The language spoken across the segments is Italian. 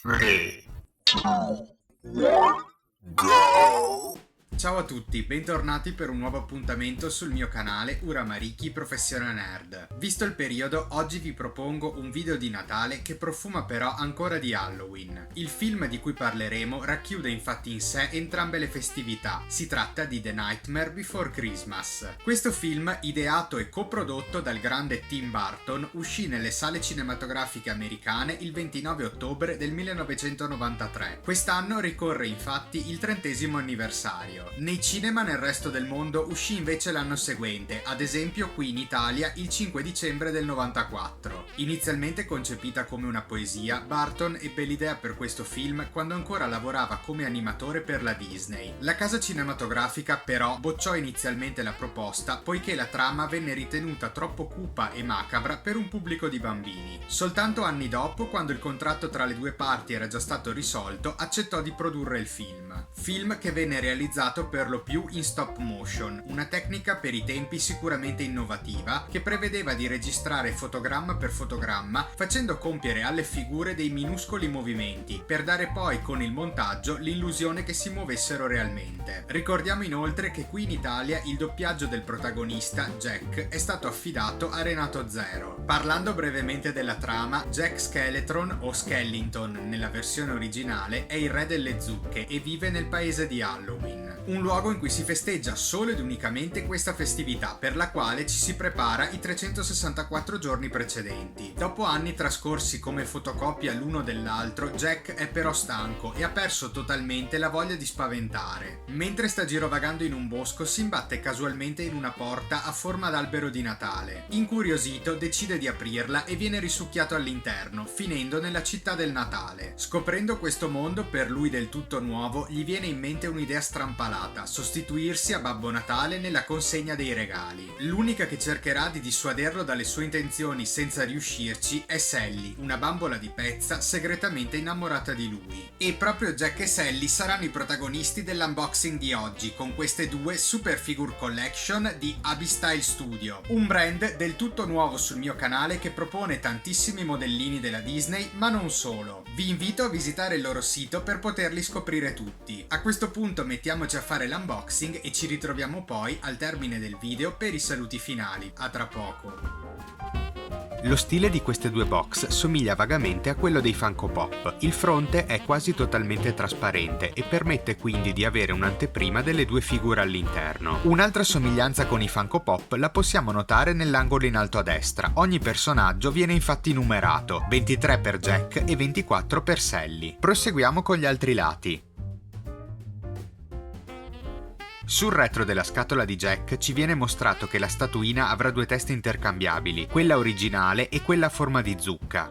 3, 2, 1, go! Ciao a tutti, bentornati per un nuovo appuntamento sul mio canale Uramariki Professione Nerd. Visto il periodo, oggi vi propongo un video di Natale che profuma però ancora di Halloween. Il film di cui parleremo racchiude infatti in sé entrambe le festività. Si tratta di The Nightmare Before Christmas. Questo film, ideato e coprodotto dal grande Tim Burton, uscì nelle sale cinematografiche americane il 29 ottobre del 1993. Quest'anno ricorre infatti il 30° anniversario. Nei cinema nel resto del mondo uscì invece l'anno seguente, ad esempio qui in Italia il 5 dicembre del 94. Inizialmente concepita come una poesia, Burton ebbe l'idea per questo film quando ancora lavorava come animatore per la Disney. La casa cinematografica però bocciò inizialmente la proposta poiché la trama venne ritenuta troppo cupa e macabra per un pubblico di bambini. Soltanto anni dopo, quando il contratto tra le due parti era già stato risolto, accettò di produrre il film. Film che venne realizzato per lo più in stop motion, una tecnica per i tempi sicuramente innovativa che prevedeva di registrare fotogramma per fotogramma facendo compiere alle figure dei minuscoli movimenti per dare poi con il montaggio l'illusione che si muovessero realmente. Ricordiamo inoltre che qui in Italia il doppiaggio del protagonista, Jack, è stato affidato a Renato Zero. Parlando brevemente della trama, Jack Skeleton o Skellington nella versione originale è il re delle zucche e vive nel paese di Halloween. Un luogo in cui si festeggia solo ed unicamente questa festività, per la quale ci si prepara i 364 giorni precedenti. Dopo anni trascorsi come fotocopia l'uno dell'altro, Jack è però stanco e ha perso totalmente la voglia di spaventare. Mentre sta girovagando in un bosco, si imbatte casualmente in una porta a forma d'albero di Natale. Incuriosito, decide di aprirla e viene risucchiato all'interno, finendo nella città del Natale. Scoprendo questo mondo per lui del tutto nuovo, gli viene in mente un'idea strampalata: sostituirsi a Babbo Natale nella consegna dei regali. L'unica che cercherà di dissuaderlo dalle sue intenzioni senza riuscirci è Sally, una bambola di pezza segretamente innamorata di lui. E proprio Jack e Sally saranno i protagonisti dell'unboxing di oggi con queste due Super Figure Collection di Abby-Style Studio, un brand del tutto nuovo sul mio canale che propone tantissimi modellini della Disney, ma non solo. Vi invito a visitare il loro sito per poterli scoprire tutti. A questo punto mettiamoci a fare l'unboxing e ci ritroviamo poi al termine del video per i saluti finali. A tra poco. Lo stile di queste due box somiglia vagamente a quello dei Funko Pop. Il fronte è quasi totalmente trasparente e permette quindi di avere un'anteprima delle due figure all'interno. Un'altra somiglianza con i Funko Pop la possiamo notare nell'angolo in alto a destra. Ogni personaggio viene infatti numerato, 23 per Jack e 24 per Sally. Proseguiamo con gli altri lati. Sul retro della scatola di Jack ci viene mostrato che la statuina avrà due teste intercambiabili, quella originale e quella a forma di zucca.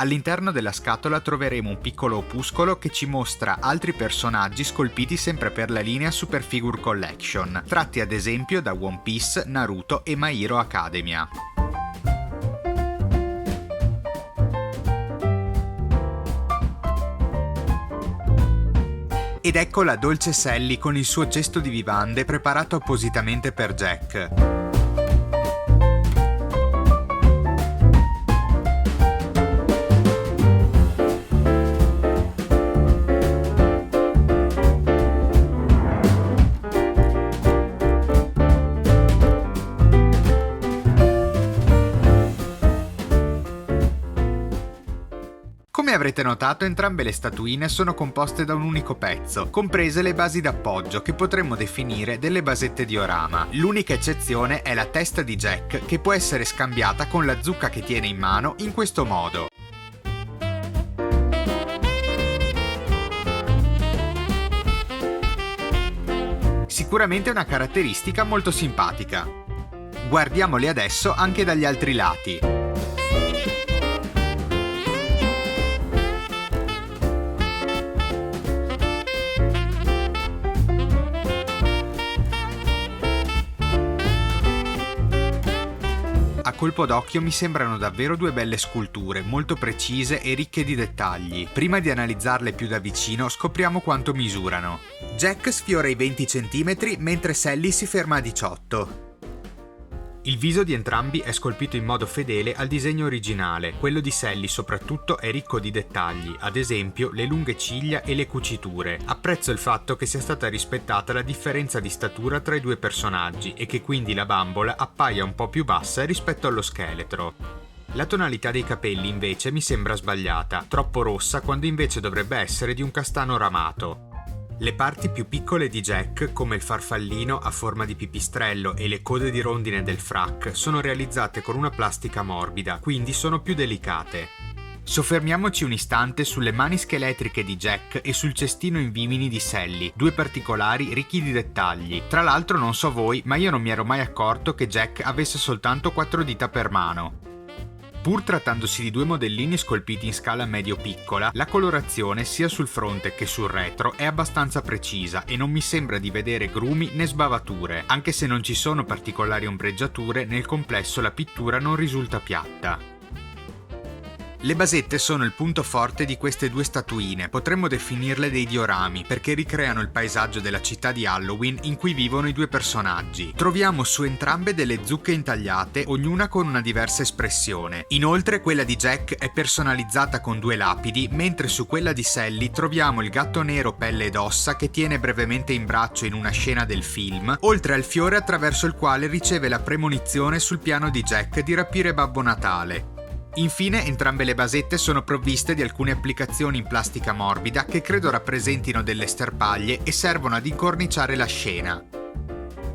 All'interno della scatola troveremo un piccolo opuscolo che ci mostra altri personaggi scolpiti sempre per la linea Super Figure Collection, tratti ad esempio da One Piece, Naruto e My Hero Academia. Ed ecco la dolce Sally con il suo cesto di vivande preparato appositamente per Jack. Come avrete notato, entrambe le statuine sono composte da un unico pezzo, comprese le basi d'appoggio che potremmo definire delle basette diorama. L'unica eccezione è la testa di Jack, che può essere scambiata con la zucca che tiene in mano in questo modo. Sicuramente una caratteristica molto simpatica. Guardiamoli adesso anche dagli altri lati. colpo d'occhio mi sembrano davvero due belle sculture, molto precise e ricche di dettagli. Prima di analizzarle più da vicino, scopriamo quanto misurano. Jack sfiora i 20 cm, mentre Sally si ferma a 18. Il viso di entrambi è scolpito in modo fedele al disegno originale, quello di Sally soprattutto è ricco di dettagli, ad esempio le lunghe ciglia e le cuciture. Apprezzo il fatto che sia stata rispettata la differenza di statura tra i due personaggi e che quindi la bambola appaia un po' più bassa rispetto allo scheletro. La tonalità dei capelli invece mi sembra sbagliata, troppo rossa quando invece dovrebbe essere di un castano ramato. Le parti più piccole di Jack, come il farfallino a forma di pipistrello e le code di rondine del frac, sono realizzate con una plastica morbida, quindi sono più delicate. Soffermiamoci un istante sulle mani scheletriche di Jack e sul cestino in vimini di Sally, due particolari ricchi di dettagli. Tra l'altro non so voi, ma io non mi ero mai accorto che Jack avesse soltanto 4 dita per mano. Pur trattandosi di due modellini scolpiti in scala medio-piccola, la colorazione sia sul fronte che sul retro è abbastanza precisa e non mi sembra di vedere grumi né sbavature. Anche se non ci sono particolari ombreggiature, nel complesso la pittura non risulta piatta. Le basette sono il punto forte di queste due statuine, potremmo definirle dei diorami perché ricreano il paesaggio della città di Halloween in cui vivono i due personaggi. Troviamo su entrambe delle zucche intagliate, ognuna con una diversa espressione. Inoltre quella di Jack è personalizzata con 2 lapidi, mentre su quella di Sally troviamo il gatto nero pelle ed ossa che tiene brevemente in braccio in una scena del film, oltre al fiore attraverso il quale riceve la premonizione sul piano di Jack di rapire Babbo Natale. Infine, entrambe le basette sono provviste di alcune applicazioni in plastica morbida che credo rappresentino delle sterpaglie e servono ad incorniciare la scena.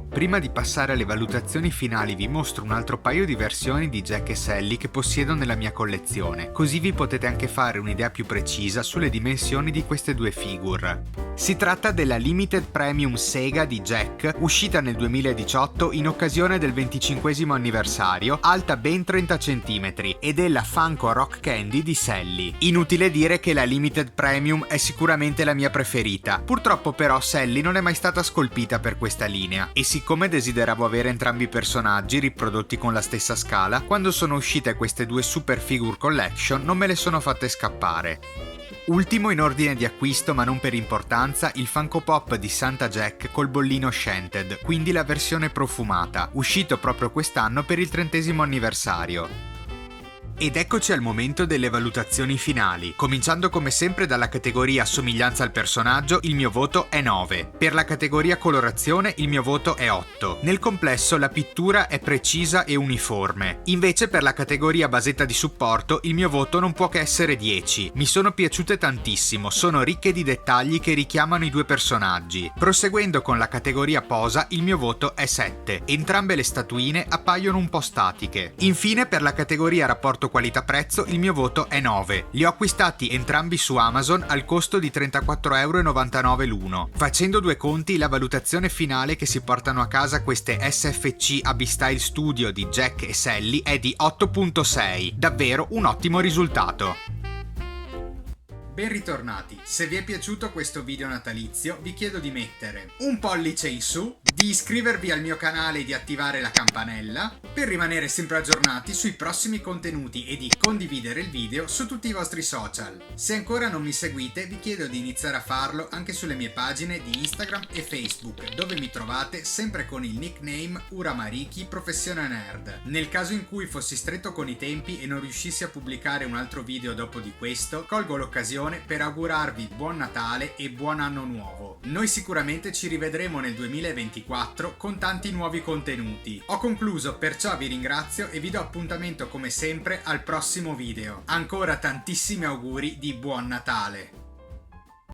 Prima di passare alle valutazioni finali vi mostro un altro paio di versioni di Jack e Sally che possiedo nella mia collezione, così vi potete anche fare un'idea più precisa sulle dimensioni di queste due figure. Si tratta della Limited Premium Sega di Jack, uscita nel 2018 in occasione del 25° anniversario, alta ben 30 cm, e della Funko Rock Candy di Sally. Inutile dire che la Limited Premium è sicuramente la mia preferita, purtroppo però Sally non è mai stata scolpita per questa linea, e siccome desideravo avere entrambi i personaggi riprodotti con la stessa scala, quando sono uscite queste due Super Figure Collection non me le sono fatte scappare. Ultimo in ordine di acquisto ma non per importanza il Funko Pop di Santa Jack col bollino Scented, quindi la versione profumata, uscito proprio quest'anno per il 30° anniversario. Ed eccoci al momento delle valutazioni finali. Cominciando come sempre dalla categoria somiglianza al personaggio, il mio voto è 9. Per la categoria colorazione il mio voto è 8. Nel complesso la pittura è precisa e uniforme. Invece per la categoria basetta di supporto il mio voto non può che essere 10. Mi sono piaciute tantissimo, sono ricche di dettagli che richiamano i due personaggi. Proseguendo con la categoria posa il mio voto è 7. Entrambe le statuine appaiono un po' statiche. Infine per la categoria rapporto qualità-prezzo il mio voto è 9. Li ho acquistati entrambi su Amazon al costo di 34,99€ l'uno. Facendo due conti, la valutazione finale che si portano a casa queste SFC Abby-Style Studio di Jack e Sally è di 8.6. Davvero un ottimo risultato. Ben ritornati, se vi è piaciuto questo video natalizio vi chiedo di mettere un pollice in su, di iscrivervi al mio canale e di attivare la campanella per rimanere sempre aggiornati sui prossimi contenuti e di condividere il video su tutti i vostri social. Se ancora non mi seguite vi chiedo di iniziare a farlo anche sulle mie pagine di Instagram e Facebook, dove mi trovate sempre con il nickname Uramariki Professione Nerd. Nel caso in cui fossi stretto con i tempi e non riuscissi a pubblicare un altro video dopo di questo, colgo l'occasione per augurarvi buon Natale e buon anno nuovo. Noi sicuramente ci rivedremo nel 2024 con tanti nuovi contenuti. Ho concluso, perciò vi ringrazio e vi do appuntamento come sempre al prossimo video. Ancora tantissimi auguri di buon Natale!